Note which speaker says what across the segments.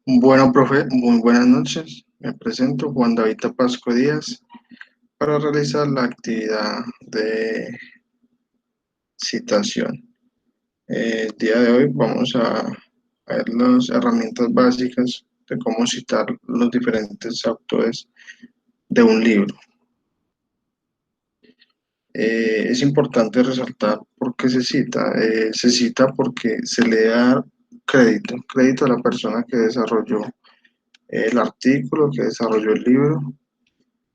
Speaker 1: Bueno, profe, muy buenas noches. Me presento Juan David Tapasco Díaz para realizar la actividad de citación. El día de hoy vamos a ver las herramientas básicas de cómo citar los diferentes autores de un libro. Es importante resaltar por qué se cita. Se cita porque se le da crédito a la persona que desarrolló el artículo, que desarrolló el libro.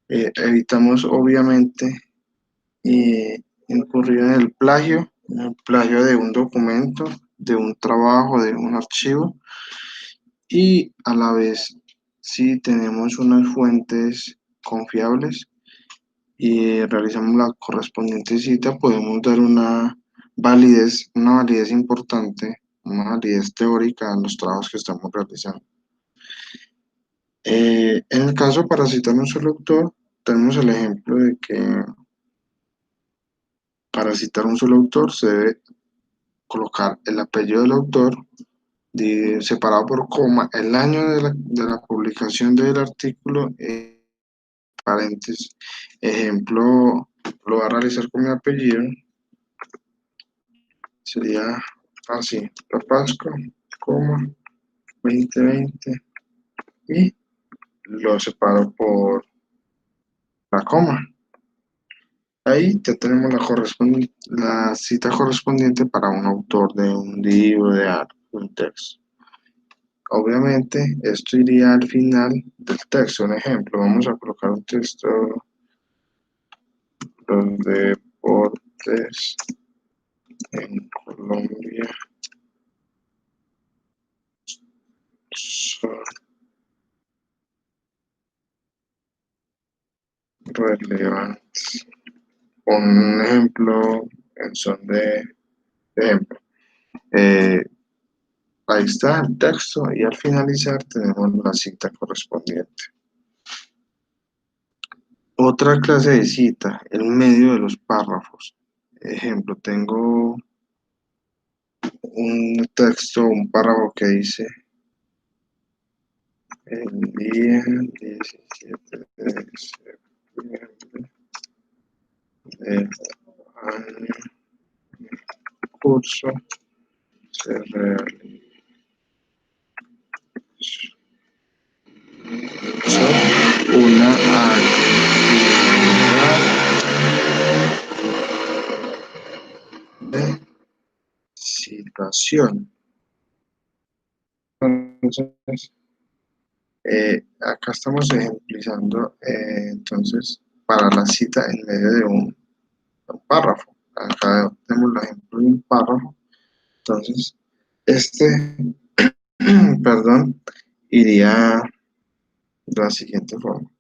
Speaker 1: Evitamos obviamente incurrir en el plagio de un documento, de un trabajo, de un archivo, y a la vez, si tenemos unas fuentes confiables y realizamos la correspondiente cita, podemos dar una validez importante, una validez teórica en los trabajos que estamos realizando. En el caso para citar un solo autor, tenemos el ejemplo de que para citar un solo autor se debe colocar el apellido del autor separado por coma, el año de la publicación del artículo, paréntesis. Ejemplo, lo va a realizar con mi apellido, sería así, Tapasco, coma, 2020, y lo separo por la coma. Ahí ya tenemos la cita correspondiente para un autor de un libro, de arte, un texto. Obviamente, esto iría al final del texto. Un ejemplo, vamos a colocar un texto, los deportes en Colombia son relevantes. Un ejemplo en son de ejemplo. Eh, Ahí está el texto y al finalizar tenemos la cita correspondiente. Otra clase de cita, en medio de los párrafos. Ejemplo, tengo un texto, un párrafo que dice: el día 17 de septiembre del año curso se realizó una actividad de citación. Entonces, acá estamos ejemplizando, entonces, para la cita en medio de un párrafo. Acá tenemos el ejemplo de un párrafo. Entonces, este, perdón, iría de la siguiente forma.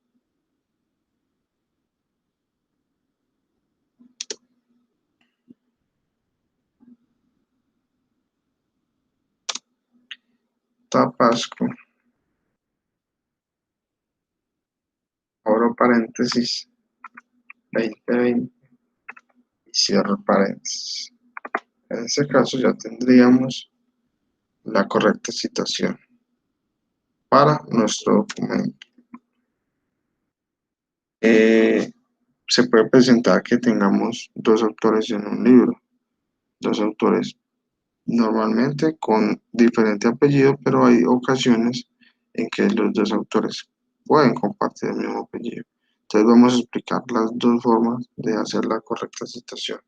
Speaker 1: Tapasco, abro paréntesis, 2020 y cierro paréntesis. En ese caso ya tendríamos la correcta citación para nuestro documento. Eh, Se puede presentar que tengamos dos autores en un libro, dos autores normalmente con diferente apellido, pero hay ocasiones en que los dos autores pueden compartir el mismo apellido. Entonces vamos a explicar las dos formas de hacer la correcta citación.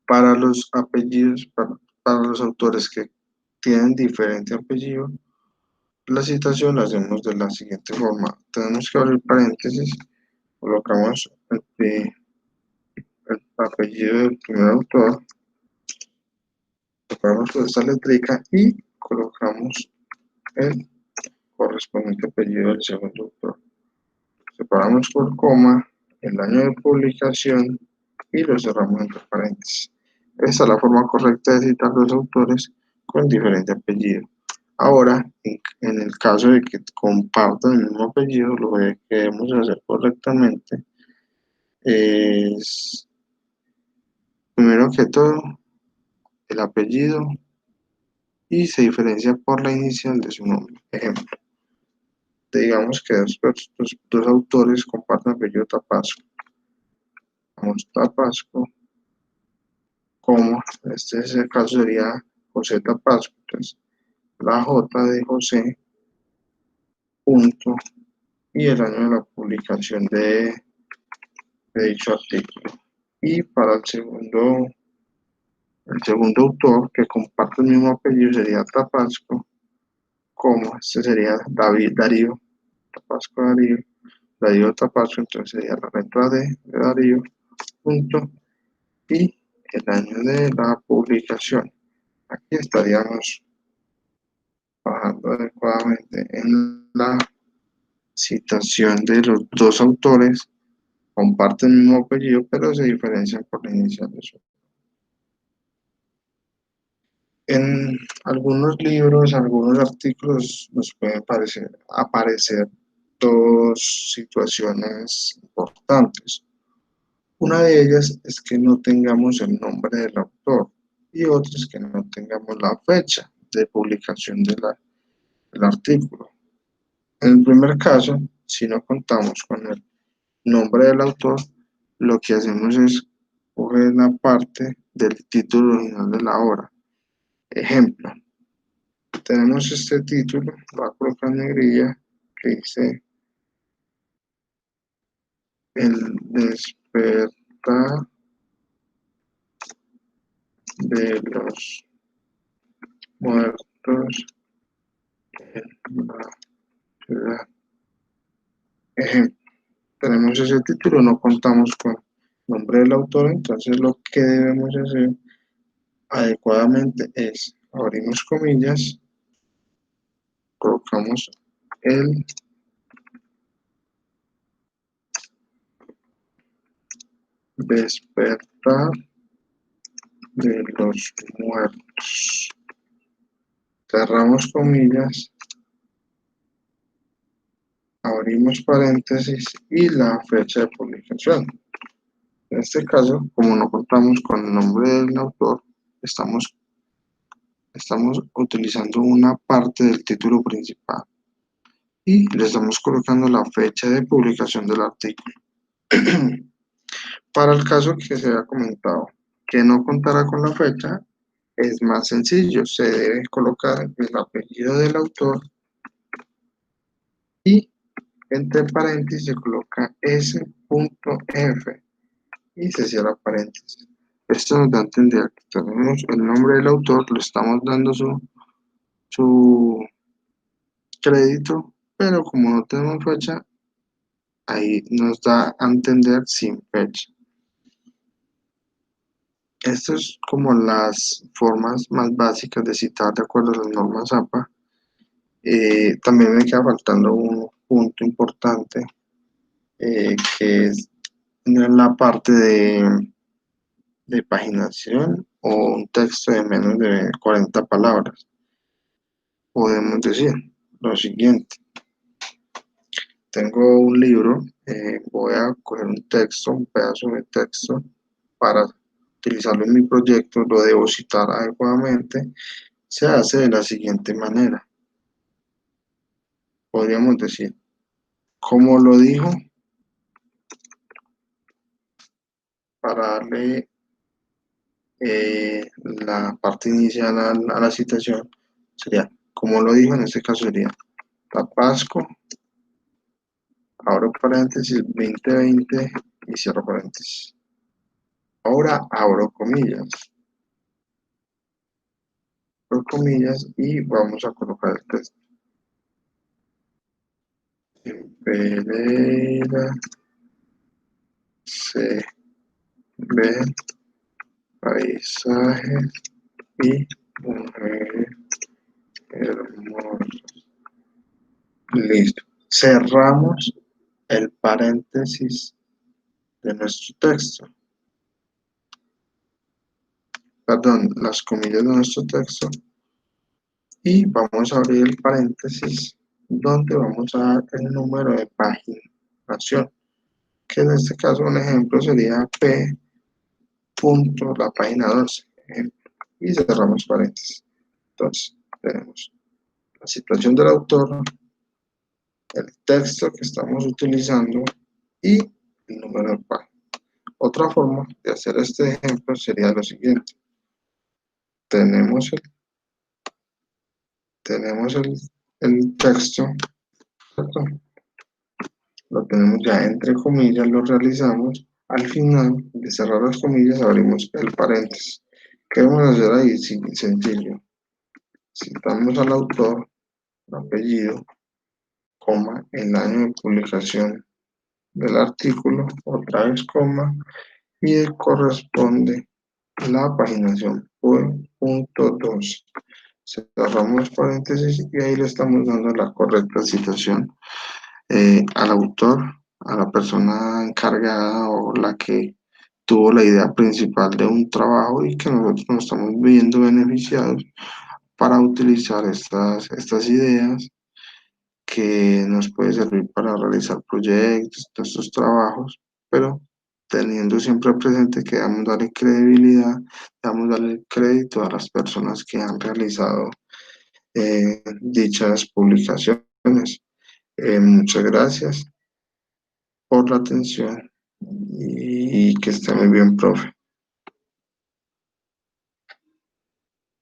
Speaker 1: Para los apellidos, para los autores que tienen diferente apellido, la citación la hacemos de la siguiente forma. Tenemos que abrir paréntesis, colocamos el apellido del primer autor, separamos por esta letrica y colocamos el correspondiente apellido del segundo autor. Separamos por coma el año de publicación y lo cerramos entre paréntesis. Esta es la forma correcta de citar los autores con diferente apellido. Ahora, en el caso de que compartan el mismo apellido, lo que debemos hacer correctamente es, primero que todo, el apellido y se diferencia por la inicial de su nombre. Ejemplo, digamos que dos autores comparten apellido Tapasco. Vamos, Tapasco, como, este es el caso sería José Tapasco, entonces la J de José, punto, y el año de la publicación de dicho artículo. Y para el segundo autor que comparte el mismo apellido sería Tapasco, como este sería Darío, Tapasco Darío Tapasco, entonces sería la letra D de Darío, punto, y el año de la publicación. Aquí estaríamos trabajando adecuadamente en la citación de los dos autores, comparten el mismo apellido, pero se diferencian por la inicial de su. En algunos libros, algunos artículos nos pueden aparecer dos situaciones importantes. Una de ellas es que no tengamos el nombre del autor y otra es que no tengamos la fecha de publicación del artículo. En el primer caso, si no contamos con el nombre del autor, lo que hacemos es coger la parte del título original de la obra. Ejemplo, tenemos este título, lo voy a colocar en negrilla, que dice El despertar de los muertos en la ciudad. Ejemplo, tenemos ese título, no contamos con nombre del autor, entonces lo que debemos hacer adecuadamente es abrimos comillas, colocamos el despertar de los muertos. Cerramos comillas, abrimos paréntesis y la fecha de publicación. En este caso, como no contamos con el nombre del autor, estamos utilizando una parte del título principal y le estamos colocando la fecha de publicación del artículo. Para el caso que se haya comentado que no contara con la fecha, es más sencillo, se debe colocar el apellido del autor y entre paréntesis se coloca S.F y se cierra paréntesis. Esto nos da a entender que tenemos el nombre del autor, le estamos dando su crédito, pero como no tenemos fecha, ahí nos da a entender sin fecha. Esto es como las formas más básicas de citar de acuerdo a las normas APA. También me queda faltando un punto importante, que es en la parte de paginación o un texto de menos de 40 palabras. Podemos decir lo siguiente. Tengo un libro, voy a coger un texto, un pedazo de texto para utilizarlo en mi proyecto, lo debo citar adecuadamente. Se hace de la siguiente manera. Podríamos decir, como lo dijo, para darle la parte inicial a la citación, sería, como lo dijo, en este caso sería Tapasco, abro paréntesis, 2020 y cierro paréntesis. Ahora abro comillas y vamos a colocar el texto. En Pereira se ven paisajes y mujeres hermosas. Listo. Cerramos el paréntesis de nuestro texto. Perdón, las comillas de nuestro texto. Y vamos a abrir el paréntesis donde vamos a dar el número de paginación, que en este caso un ejemplo sería P. la página 12, y cerramos paréntesis. Entonces, tenemos la situación del autor, el texto que estamos utilizando y el número de página. Otra forma de hacer este ejemplo sería lo siguiente. Tenemos el texto, ¿cierto? Lo tenemos ya entre comillas, lo realizamos. Al final de cerrar las comillas abrimos el paréntesis. ¿Qué vamos a hacer ahí? Sencillo. Citamos al autor, el apellido, coma, el año de publicación del artículo, otra vez coma, y corresponde la paginación punto 2. Cerramos paréntesis y ahí le estamos dando la correcta citación al autor, a la persona encargada o la que tuvo la idea principal de un trabajo y que nosotros nos estamos viendo beneficiados para utilizar estas ideas que nos puede servir para realizar proyectos, estos trabajos, pero teniendo siempre presente que debemos darle credibilidad, debemos darle crédito a las personas que han realizado dichas publicaciones. Muchas gracias por la atención y que esté muy bien, profe.